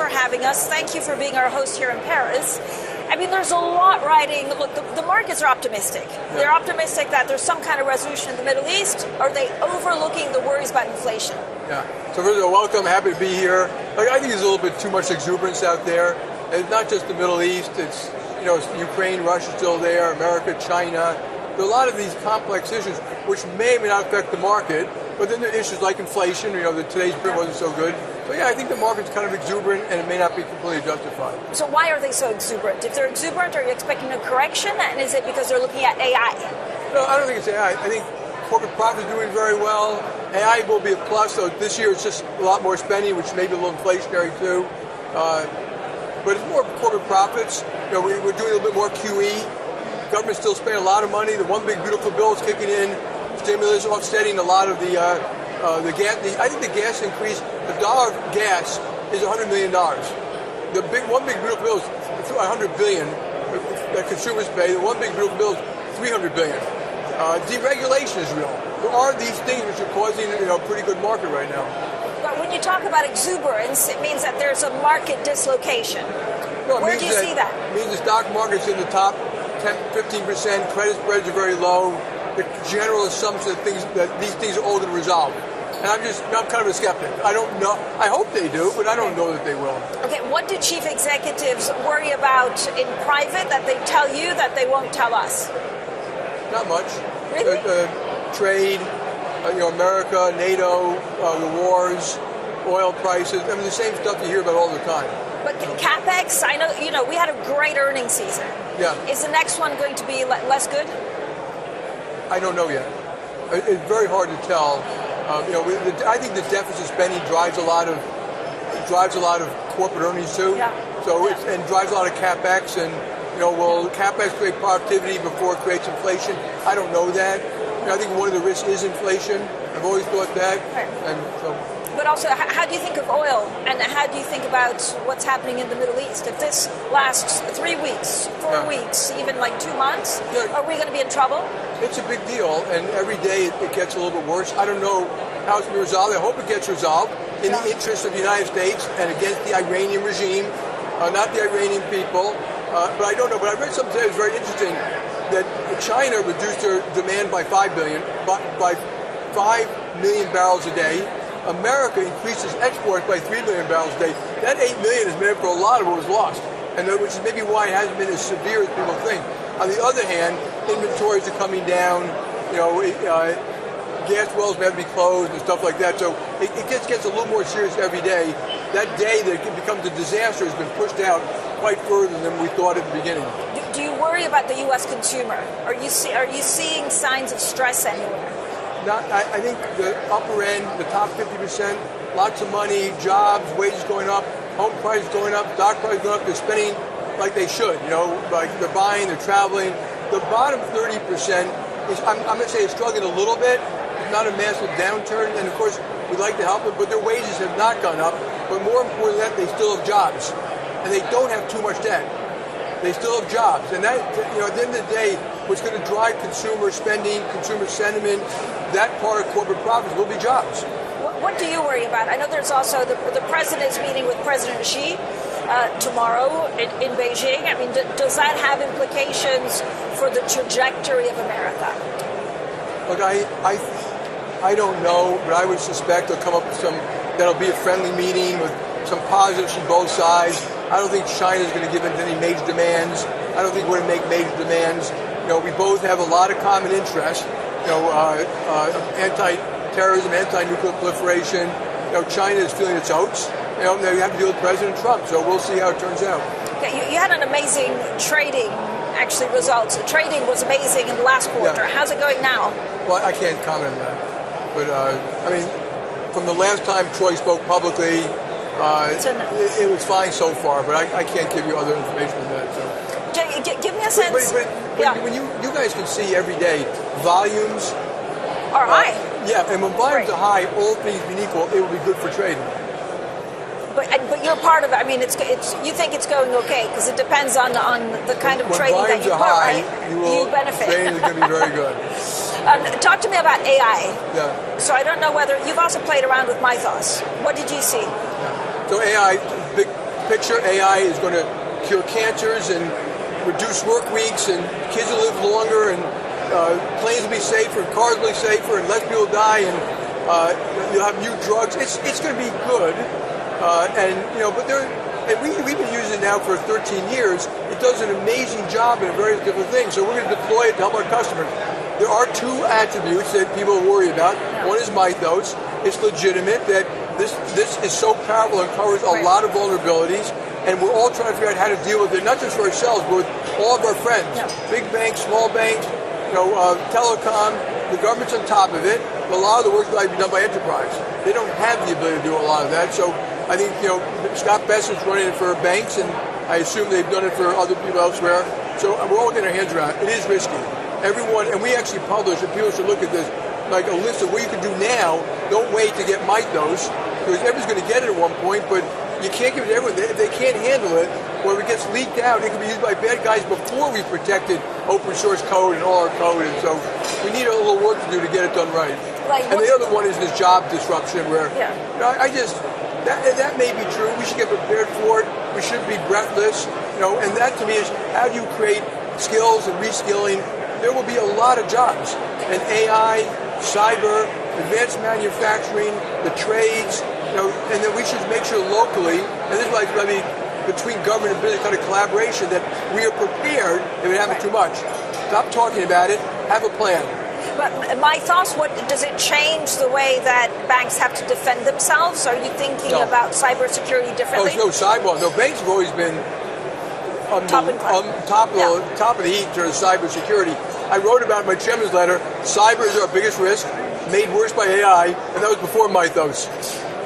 for having us. Thank you for being our host here in Paris. I mean, there's a lot riding. Look, the markets are optimistic. Yeah. They're optimistic that there's some kind of resolution in the Middle East. Are they overlooking the worries about inflation? Yeah. So first of all, welcome. Happy to be here. I think there's a little bit too much exuberance out there. It's not just the Middle East. It's Ukraine, Russia still there, America, China. There are a lot of these complex issues which may or may not affect the market. But then there are issues like inflation. Today's print wasn't so good. So yeah, I think the market's kind of exuberant, and it may not be completely justified. So why are they so exuberant? If they're exuberant, are you expecting a correction? And is it because they're looking at AI? No, I don't think it's AI. I think corporate profit is doing very well. AI will be a plus. So this year it's just a lot more spending, which may be a little inflationary too. But it's more corporate profits. We're doing a little bit more QE. Government's still spending a lot of money. The one big beautiful bill is kicking in. Stimulus offsetting a lot of the gas. I think the gas increase, the dollar of gas is $100 million. The one big beautiful bill is $100 billion that consumers pay. The one big beautiful bill is $300 billion. Deregulation is real. There are these things which are causing a pretty good market right now. But when you talk about exuberance, it means that there's a market dislocation. No, where do you see that? It means the stock market's in the top 10, 15%. Credit spreads are very low. The general assumption that these things are all going to resolve. And I'm kind of a skeptic. I don't know. I hope they do, but I don't know that they will. Okay, what do chief executives worry about in private that they tell you that they won't tell us? Not much. Really? Trade, America, NATO, the wars, oil prices. I mean, the same stuff you hear about all the time. But CapEx, I know, we had a great earnings season. Yeah. Is the next one going to be less good? I don't know yet. It's very hard to tell. I think the deficit spending drives a lot of corporate earnings too. Yeah. So and drives a lot of capex. And will capex create productivity before it creates inflation? I don't know that. I think one of the risks is inflation. I've always thought that. Right. And so. But also, how do you think of oil, and how do you think about what's happening in the Middle East? If this lasts 3 weeks, 4 weeks, even like 2 months, are we going to be in trouble? It's a big deal, and every day it gets a little bit worse. I don't know how it's going to be resolved. I hope it gets resolved in the interest of the United States and against the Iranian regime, not the Iranian people. But I don't know. But I read something today that was very interesting, that China reduced their demand by 5 million barrels a day. America increases exports by 3 million barrels a day. That 8 million is made up for a lot of what was lost, and which is maybe why it hasn't been as severe as people think. On the other hand, inventories are coming down. Gas wells may have to be closed and stuff like that. So it gets a little more serious every day. That day that it becomes a disaster has been pushed out quite further than we thought at the beginning. Do you worry about the U.S. consumer? Are you seeing signs of stress anywhere? I think the upper end, the top 50%, lots of money, jobs, wages going up, home prices going up, stock prices going up. They're spending like they should. Like they're buying, they're traveling. The bottom 30% is, I'm going to say, it's struggling a little bit. It's not a massive downturn, and of course we'd like to help them, but their wages have not gone up. But more important than that, they still have jobs, and they don't have too much debt. They still have jobs, and that, at the end of the day, what's going to drive consumer spending, consumer sentiment, that part of corporate profits will be jobs. What do you worry about? I know there's also the president is meeting with President Xi tomorrow in Beijing. I mean, does that have implications for the trajectory of America? Look, I don't know, but I would suspect they'll come up with that'll be a friendly meeting with some positives from both sides. I don't think China's going to give in to any major demands. I don't think we're going to make major demands. We both have a lot of common interests. Anti-terrorism, anti-nuclear proliferation. China is feeling its oats. Now you have to deal with President Trump, so we'll see how it turns out. Okay, you had an amazing trading, results. The trading was amazing in the last quarter. Yeah. How's it going now? Well, I can't comment on that. But, from the last time Troy spoke publicly, it was fine so far, but I can't give you other information than that. So. Give me a sense. When you guys can see every day, volumes are high. Yeah, and when volumes are high, all things being equal, it will be good for trading. But you're part of it. I mean, it's you think it's going okay because it depends on the kind of trading that you put, right? You benefit. Trading is going to be very good. Talk to me about AI. Yeah. So I don't know whether you've also played around with Mythos. What did you see? Yeah. So AI, big picture AI is going to cure cancers and reduce work weeks, and kids will live longer, and planes will be safer, cars will be safer, and less people die, and you'll have new drugs. It's going to be good, we've been using it now for 13 years. It does an amazing job in various different things. So we're going to deploy it to help our customers. There are two attributes that people worry about. One is mythos. It's legitimate that this is so powerful and covers a lot of vulnerabilities, and we're all trying to figure out how to deal with it, not just for ourselves, but with all of our friends. Big banks, small banks, telecom, the government's on top of it. But a lot of the work will be done by enterprise. They don't have the ability to do a lot of that. So I think, Scott Bessett's running it for banks, and I assume they've done it for other people elsewhere. So we're all getting our hands around it. It is risky. Everyone, and we actually publish, and people should look at this, like a list of what you can do now. Don't wait to get mythos, because everyone's going to get it at one point, but you can't give it to everyone. If they can't handle it, or if it gets leaked out, it can be used by bad guys before we've protected open source code and all our code. And so we need a little work to do to get it done right. And the other one is this job disruption where, that may be true. We should get prepared for it. We should be breathless. And that to me is, how do you create skills and reskilling? There will be a lot of jobs. And AI, cyber, advanced manufacturing, the trades, and then we should make sure locally, and this is like between government and business kind of collaboration, that we are prepared if it happens too much. Stop talking about it. Have a plan. But my thoughts, does it change the way that banks have to defend themselves? Are you thinking about cybersecurity differently? No, banks have always been top of the heap in terms of cybersecurity. I wrote about in my chairman's letter, cyber is our biggest risk, made worse by AI, and that was before mythos.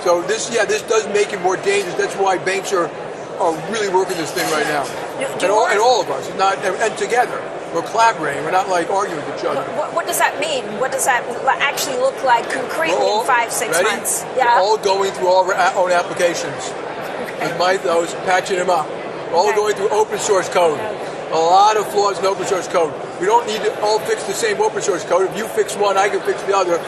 So this does make it more dangerous. That's why banks are really working this thing right now. And all of us, and together. We're collaborating. We're not like arguing with each other. What does that mean? What does that actually look like concretely in 5-6 months? We're all going through all our own applications. With mythos, patching them up. We're all going through open source code. A lot of flaws in open source code. We don't need to all fix the same open source code. If you fix one, I can fix the other.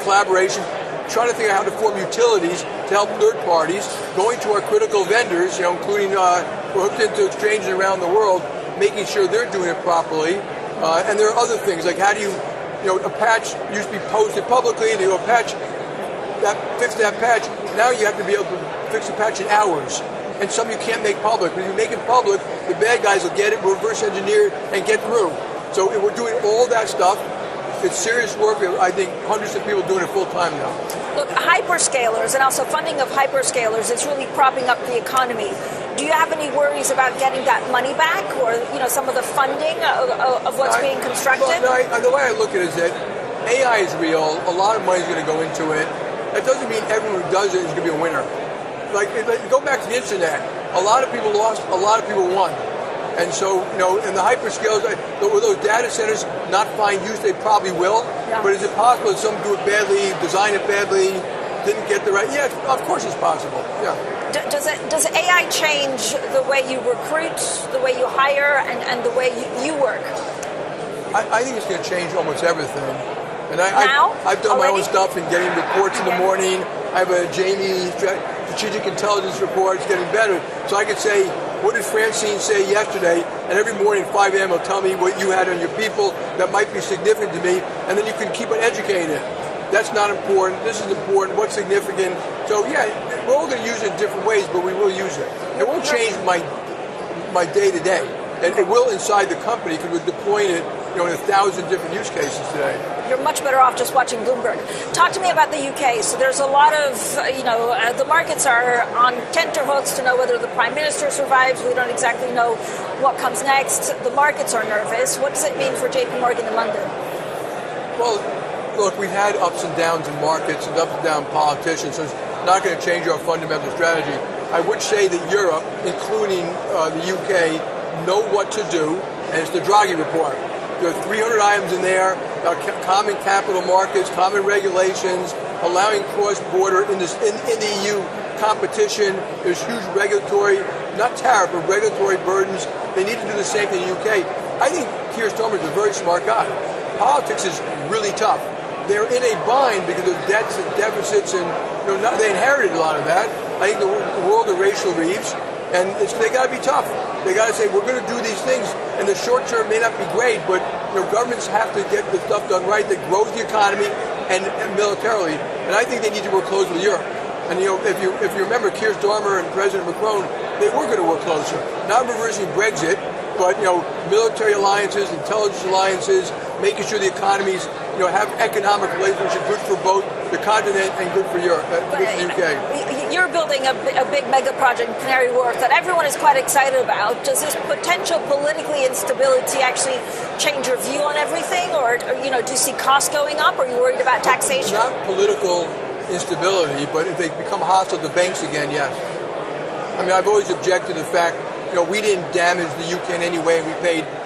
Collaboration. Trying to figure out how to form utilities to help third parties. Going to our critical vendors, including we're hooked into exchanges around the world, making sure they're doing it properly. And there are other things, like how do a patch used to be posted publicly, and you fix that patch. Now you have to be able to fix the patch in hours. And some you can't make public. When you make it public, the bad guys will get it, reverse engineer it, and get through. So we're doing all that stuff. It's serious work. I think hundreds of people doing it full time now. Look, hyperscalers and also funding of hyperscalers is really propping up the economy. Do you have any worries about getting that money back, or some of the funding of what's being constructed? Well, the way I look at it is that AI is real. A lot of money is going to go into it. That doesn't mean everyone who does it is going to be a winner. Like go back to the internet. A lot of people lost. A lot of people won. And so, in the hyperscalers, will those data centers not find use? They probably will. Yeah. But is it possible that some do it badly, design it badly, didn't get the right? Yeah, of course it's possible. Yeah. Does AI change the way you recruit, the way you hire, and the way you work? I think it's going to change almost everything. And I've done my own stuff in getting reports in the morning. I have a Jamie strategic intelligence report. It's getting better. So I could say, what did Francine say yesterday? And every morning at 5 a.m. will tell me what you had on your people that might be significant to me. And then you can keep on educating it. That's not important. This is important. What's significant? So yeah, we're all going to use it in different ways, but we will use it. It won't change my day to day. And it will inside the company, because we're deploying it in 1,000 different use cases today. You're much better off just watching Bloomberg. Talk to me about the UK. So there's a lot of, the markets are on tenterhooks to know whether the Prime Minister survives. We don't exactly know what comes next. The markets are nervous. What does it mean for JP Morgan in London? Well, look, we've had ups and downs in markets and ups and downs in politicians, so it's not going to change our fundamental strategy. I would say that Europe, including the UK, know what to do, and it's the Draghi report. There are 300 items in there, common capital markets, common regulations, allowing cross-border in the EU competition. There's huge regulatory, not tariff, but regulatory burdens. They need to do the same thing in the UK. I think Keir Starmer is a very smart guy. Politics is really tough. They're in a bind because of debts and deficits, and they inherited a lot of that. I think the world of Rachel Reeves, And they got to be tough. They got to say, we're going to do these things. In the short term, may not be great, but governments have to get the stuff done right that grows the economy and militarily. And I think they need to work close with Europe. And if you remember, Keir Starmer and President Macron, they were going to work closer. Not reversing Brexit, but military alliances, intelligence alliances, making sure the economies have economic relations good for both the continent and good for Europe, good for the UK. You're building a big mega project in Canary Wharf that everyone is quite excited about. Does this potential politically instability actually change your view on everything, or do you see costs going up? Or are you worried about taxation? Not political instability, but if they become hostile to banks again, yes. I mean, I've always objected to the fact we didn't damage the UK in any way. We paid